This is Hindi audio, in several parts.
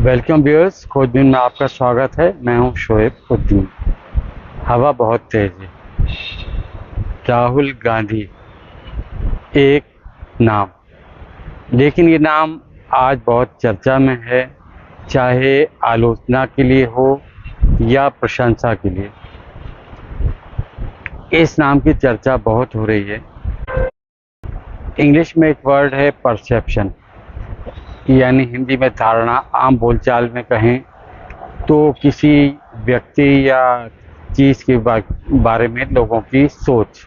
वेलकम व्यूअर्स, खोजबीन में आपका स्वागत है। मैं हूं शोएब उद्दीन। हवा बहुत तेज है। राहुल गांधी एक नाम, लेकिन ये नाम आज बहुत चर्चा में है, चाहे आलोचना के लिए हो या प्रशंसा के लिए। इस नाम की चर्चा बहुत हो रही है। इंग्लिश में एक वर्ड है परसेप्शन, यानी हिंदी में धारणा। आम बोलचाल में कहें तो किसी व्यक्ति या चीज़ के बारे में लोगों की सोच।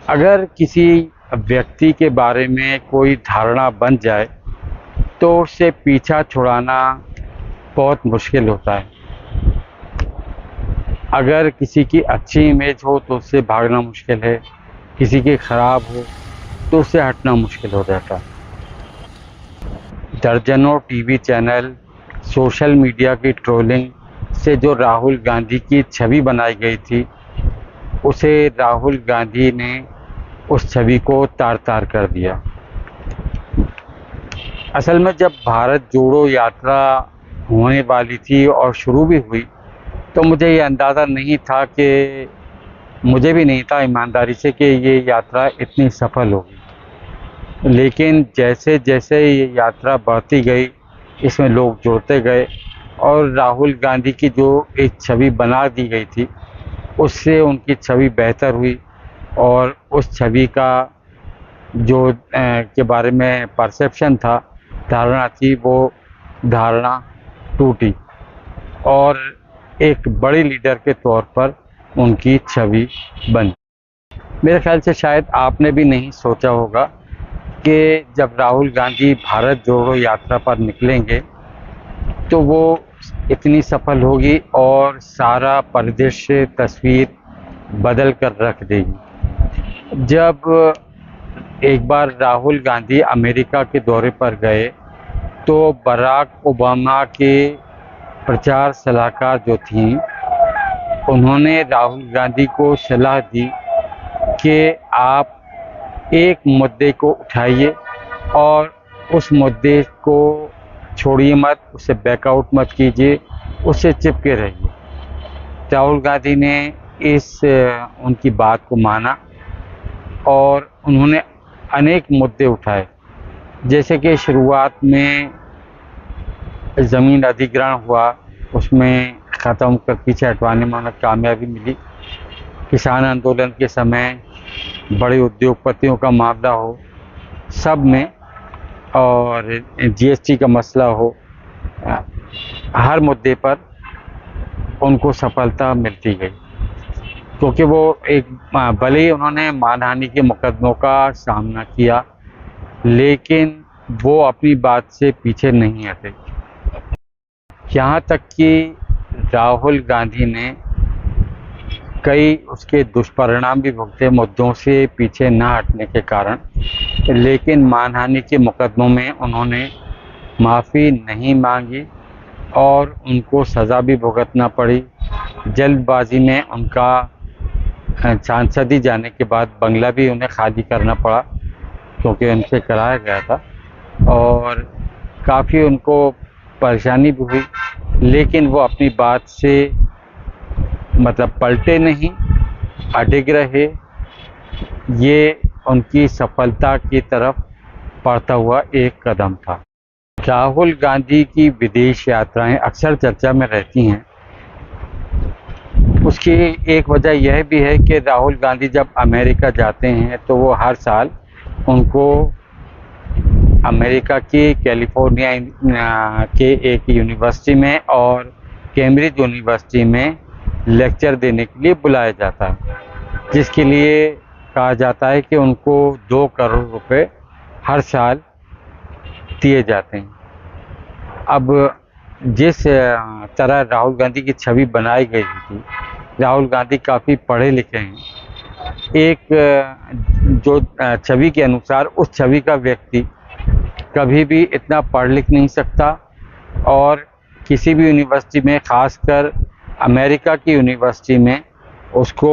अगर किसी व्यक्ति के बारे में कोई धारणा बन जाए तो उससे पीछा छुड़ाना बहुत मुश्किल होता है। अगर किसी की अच्छी इमेज हो तो उससे भागना मुश्किल है, किसी की खराब हो तो उससे हटना मुश्किल हो जाता है। दर्जनों टीवी चैनल, सोशल मीडिया की ट्रोलिंग से जो राहुल गांधी की छवि बनाई गई थी, उसे राहुल गांधी ने उस छवि को तार तार कर दिया। असल में जब भारत जोड़ो यात्रा होने वाली थी और शुरू भी हुई तो मुझे ये अंदाज़ा नहीं था कि मुझे भी नहीं था ईमानदारी से कि ये यात्रा इतनी सफल होगी। लेकिन जैसे जैसे ये यात्रा बढ़ती गई, इसमें लोग जुड़ते गए और राहुल गांधी की जो एक छवि बना दी गई थी, उससे उनकी छवि बेहतर हुई और उस छवि का जो के बारे में परसेप्शन था, धारणा थी, वो धारणा टूटी और एक बड़ी लीडर के तौर पर उनकी छवि बनी। मेरे ख्याल से शायद आपने भी नहीं सोचा होगा कि जब राहुल गांधी भारत जोड़ो यात्रा पर निकलेंगे तो वो इतनी सफल होगी और सारा परिदृश्य, तस्वीर बदल कर रख देगी। जब एक बार राहुल गांधी अमेरिका के दौरे पर गए तो बराक ओबामा के प्रचार सलाहकार जो थीं, उन्होंने राहुल गांधी को सलाह दी कि आप एक मुद्दे को उठाइए और उस मुद्दे को छोड़िए मत, उसे बैकआउट मत कीजिए, उससे चिपके रहिए। राहुल गांधी ने इस उनकी बात को माना और उन्होंने अनेक मुद्दे उठाए। जैसे कि शुरुआत में ज़मीन अधिग्रहण हुआ, उसमें ख़त्म कर पीछे हटवाने में उन्हें कामयाबी मिली। किसान आंदोलन के समय बड़े उद्योगपतियों का मामला हो, सब में, और जीएसटी का मसला हो, हर मुद्दे पर उनको सफलता मिलती गई, क्योंकि वो एक भले ही उन्होंने मानहानि के मुकदमों का सामना किया, लेकिन वो अपनी बात से पीछे नहीं हटे। यहाँ तक कि राहुल गांधी ने कई उसके दुष्परिणाम भी भुगते मुद्दों से पीछे न हटने के कारण, लेकिन मानहानि के मुकदमों में उन्होंने माफ़ी नहीं मांगी और उनको सज़ा भी भुगतना पड़ी। जल्दबाजी में उनका सांसदी जाने के बाद बंगला भी उन्हें खाली करना पड़ा, क्योंकि उनसे कराया गया था, और काफ़ी उनको परेशानी भी हुई, लेकिन वो अपनी बात से पलटे नहीं, अडिग रहे। ये उनकी सफलता की तरफ बढ़ता हुआ एक कदम था। राहुल गांधी की विदेश यात्राएं अक्सर चर्चा में रहती हैं। उसकी एक वजह यह भी है कि राहुल गांधी जब अमेरिका जाते हैं तो वो हर साल उनको अमेरिका की कैलिफोर्निया के एक यूनिवर्सिटी में और कैम्ब्रिज यूनिवर्सिटी में लेक्चर देने के लिए बुलाया जाता है, जिसके लिए कहा जाता है कि उनको 2 करोड़ रुपए हर साल दिए जाते हैं। अब जिस तरह राहुल गांधी की छवि बनाई गई थी, राहुल गांधी काफ़ी पढ़े लिखे हैं। एक जो छवि के अनुसार उस छवि का व्यक्ति कभी भी इतना पढ़ लिख नहीं सकता और किसी भी यूनिवर्सिटी में, खासकर अमेरिका की यूनिवर्सिटी में, उसको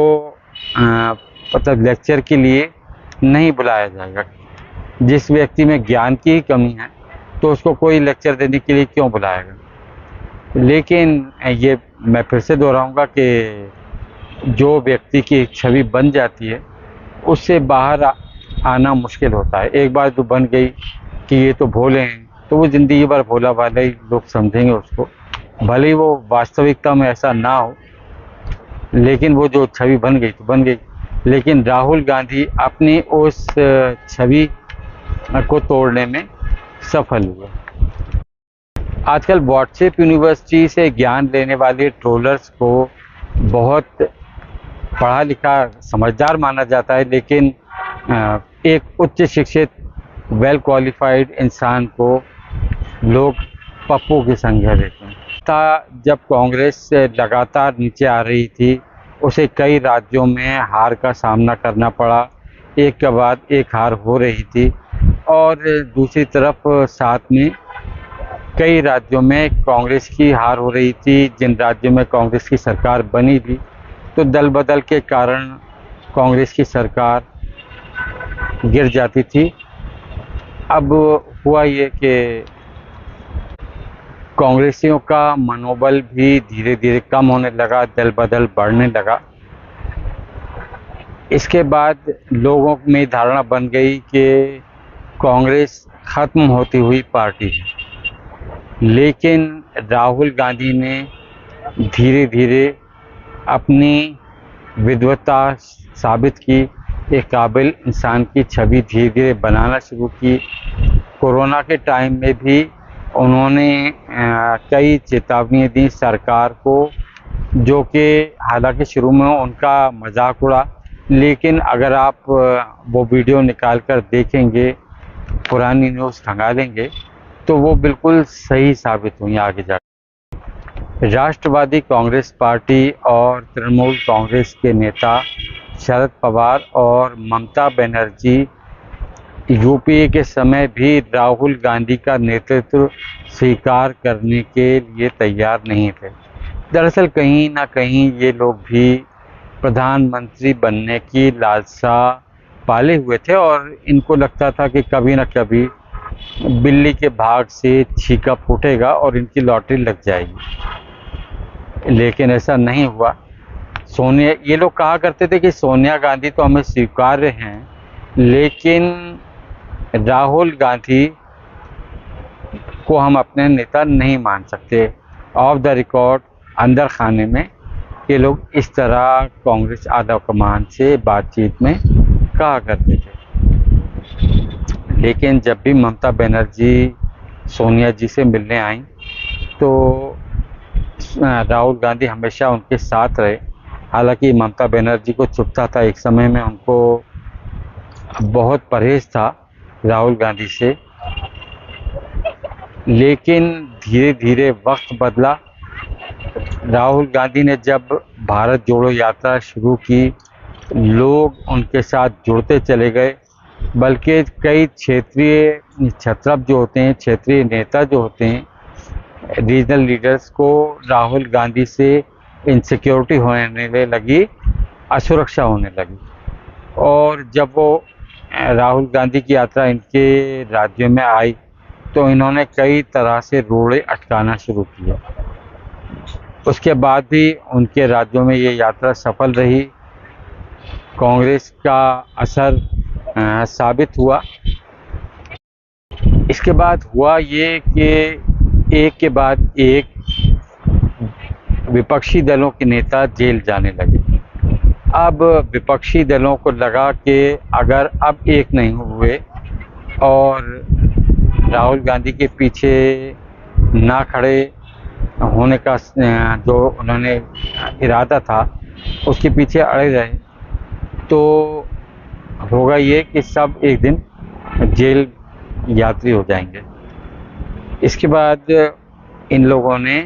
लेक्चर के लिए नहीं बुलाया जाएगा। जिस व्यक्ति में ज्ञान की कमी है तो उसको कोई लेक्चर देने के लिए क्यों बुलाएगा। लेकिन ये मैं फिर से दोहराऊंगा कि जो व्यक्ति की एक छवि बन जाती है उससे बाहर आना मुश्किल होता है। एक बार जो बन गई कि ये तो भोले हैं, तो वो ज़िंदगी भर भोला भाला ही लोग समझेंगे उसको, भले ही वो वास्तविकता में ऐसा ना हो, लेकिन वो जो छवि बन गई तो बन गई। लेकिन राहुल गांधी अपनी उस छवि को तोड़ने में सफल हुए। आजकल व्हाट्सएप यूनिवर्सिटी से ज्ञान लेने वाले ट्रोलर्स को बहुत पढ़ा लिखा समझदार माना जाता है, लेकिन एक उच्च शिक्षित वेल क्वालिफाइड इंसान को लोग पप्पू की संज्ञा देते हैं। जब कांग्रेस लगातार नीचे आ रही थी, उसे कई राज्यों में हार का सामना करना पड़ा, एक के बाद एक हार हो रही थी। और दूसरी तरफ साथ में कई राज्यों में कांग्रेस की हार हो रही थी। जिन राज्यों में कांग्रेस की सरकार बनी थी, तो दल बदल के कारण कांग्रेस की सरकार गिर जाती थी। अब हुआ ये कि कांग्रेसियों का मनोबल भी धीरे धीरे कम होने लगा, दल बदल बढ़ने लगा। इसके बाद लोगों में धारणा बन गई कि कांग्रेस खत्म होती हुई पार्टी है। लेकिन राहुल गांधी ने धीरे धीरे अपनी विद्वता साबित की, एक काबिल इंसान की छवि धीरे धीरे बनाना शुरू की। कोरोना के टाइम में भी उन्होंने कई चेतावनी दी सरकार को, जो कि हालांकि शुरू में उनका मजाक उड़ा, लेकिन अगर आप वो वीडियो निकाल कर देखेंगे, पुरानी न्यूज़ खंगालेंगे, तो वो बिल्कुल सही साबित हुई आगे जाकर। राष्ट्रवादी कांग्रेस पार्टी और तृणमूल कांग्रेस के नेता शरद पवार और ममता बनर्जी यूपीए के समय भी राहुल गांधी का नेतृत्व स्वीकार करने के लिए तैयार नहीं थे। दरअसल कहीं ना कहीं ये लोग भी प्रधानमंत्री बनने की लालसा पाले हुए थे और इनको लगता था कि कभी ना कभी बिल्ली के भाग से छीका फूटेगा और इनकी लॉटरी लग जाएगी। लेकिन ऐसा नहीं हुआ। सोनिया, ये लोग कहा करते थे कि सोनिया गांधी तो हमें स्वीकार्य हैं, लेकिन राहुल गांधी को हम अपने नेता नहीं मान सकते। ऑफ द रिकॉर्ड अंदर खाने में ये लोग इस तरह कांग्रेस आला कमान से बातचीत में कहा करते थे। लेकिन जब भी ममता बनर्जी सोनिया जी से मिलने आई, तो राहुल गांधी हमेशा उनके साथ रहे। हालांकि ममता बनर्जी को चुभता था, एक समय में उनको बहुत परहेज था राहुल गांधी से। लेकिन धीरे धीरे वक्त बदला। राहुल गांधी ने जब भारत जोड़ो यात्रा शुरू की, लोग उनके साथ जुड़ते चले गए, बल्कि कई क्षेत्रीय छत्रप जो होते हैं, क्षेत्रीय नेता जो होते हैं, रीजनल लीडर्स को राहुल गांधी से इनसिक्योरिटी होने लगी, असुरक्षा होने लगी। और जब वो राहुल गांधी की यात्रा इनके राज्यों में आई, तो इन्होंने कई तरह से रोड़े अटकाना शुरू किया। उसके बाद भी उनके राज्यों में ये यात्रा सफल रही। कांग्रेस का असर साबित हुआ। इसके बाद हुआ ये कि एक के बाद एक विपक्षी दलों के नेता जेल जाने लगे। अब विपक्षी दलों को लगा कि अगर अब एक नहीं हुए और राहुल गांधी के पीछे ना खड़े होने का जो उन्होंने इरादा था, उसके पीछे अड़े रहे, तो होगा ये कि सब एक दिन जेल यात्री हो जाएंगे। इसके बाद इन लोगों ने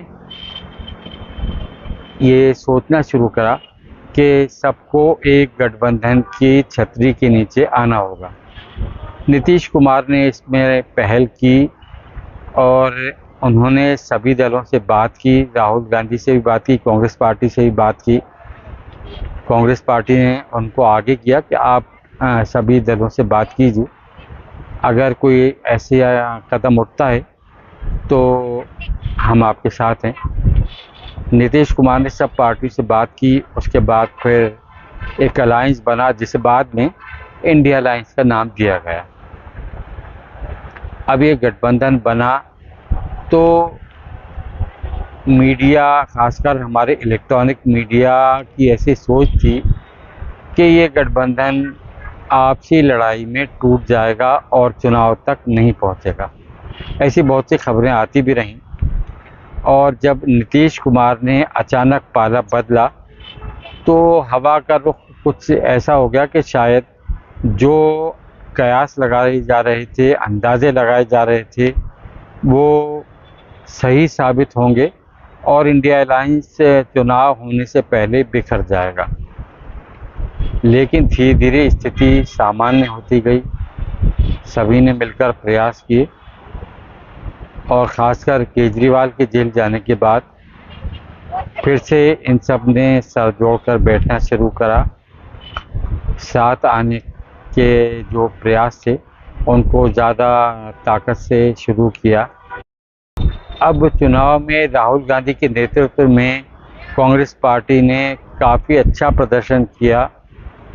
ये सोचना शुरू करा कि सबको एक गठबंधन की छतरी के नीचे आना होगा। नीतीश कुमार ने इसमें पहल की और उन्होंने सभी दलों से बात की, राहुल गांधी से भी बात की, कांग्रेस पार्टी से भी बात की। कांग्रेस पार्टी ने उनको आगे किया कि आप सभी दलों से बात कीजिए। अगर कोई ऐसे कदम उठता है तो हम आपके साथ हैं। नीतीश कुमार ने सब पार्टी से बात की, उसके बाद फिर एक अलायंस बना जिसे बाद में इंडिया अलायंस का नाम दिया गया। अब ये गठबंधन बना तो मीडिया, खासकर हमारे इलेक्ट्रॉनिक मीडिया की ऐसी सोच थी कि ये गठबंधन आपसी लड़ाई में टूट जाएगा और चुनाव तक नहीं पहुंचेगा। ऐसी बहुत सी खबरें आती भी रहीं और जब नीतीश कुमार ने अचानक पाला बदला तो हवा का रुख कुछ ऐसा हो गया कि शायद जो कयास लगाए जा रहे थे, अंदाजे लगाए जा रहे थे, वो सही साबित होंगे और इंडिया अलायंस चुनाव होने से पहले बिखर जाएगा। लेकिन धीरे धीरे स्थिति सामान्य होती गई, सभी ने मिलकर प्रयास किए और ख़ासकर केजरीवाल के जेल जाने के बाद फिर से इन सब ने सर जोड़कर बैठना शुरू करा। साथ आने के जो प्रयास थे उनको ज़्यादा ताकत से शुरू किया। अब चुनाव में राहुल गांधी के नेतृत्व में कांग्रेस पार्टी ने काफ़ी अच्छा प्रदर्शन किया।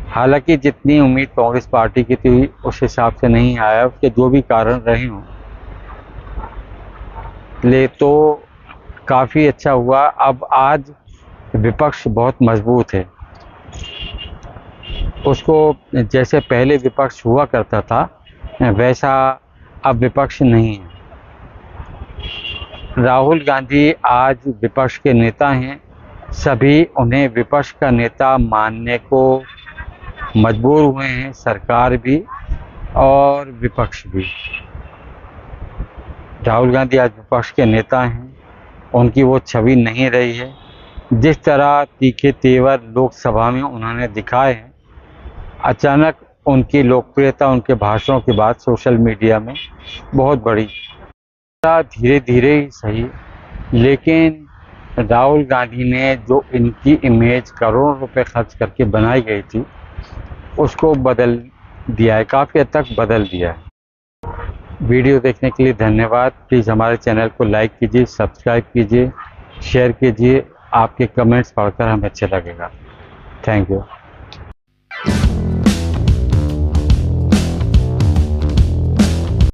हालांकि जितनी उम्मीद कांग्रेस पार्टी की थी उस हिसाब से नहीं आया, उसके जो भी कारण रहे हों, ले तो काफ़ी अच्छा हुआ। अब आज विपक्ष बहुत मजबूत है, उसको जैसे पहले विपक्ष हुआ करता था वैसा अब विपक्ष नहीं है। राहुल गांधी आज विपक्ष के नेता हैं, सभी उन्हें विपक्ष का नेता मानने को मजबूर हुए हैं, सरकार भी और विपक्ष भी। राहुल गांधी आज विपक्ष के नेता हैं, उनकी वो छवि नहीं रही है जिस तरह तीखे तेवर लोकसभा में उन्होंने दिखाए हैं। अचानक उनकी लोकप्रियता उनके भाषणों के बाद सोशल मीडिया में बहुत बढ़ी। धीरे धीरे ही सही, लेकिन राहुल गांधी ने जो इनकी इमेज करोड़ों रुपए खर्च करके बनाई गई थी उसको बदल दिया है, काफ़ी हद तक बदल दिया है। वीडियो देखने के लिए धन्यवाद। प्लीज़ हमारे चैनल को लाइक कीजिए, सब्सक्राइब कीजिए, शेयर कीजिए। आपके कमेंट्स पढ़कर हमें अच्छा लगेगा। Thank you.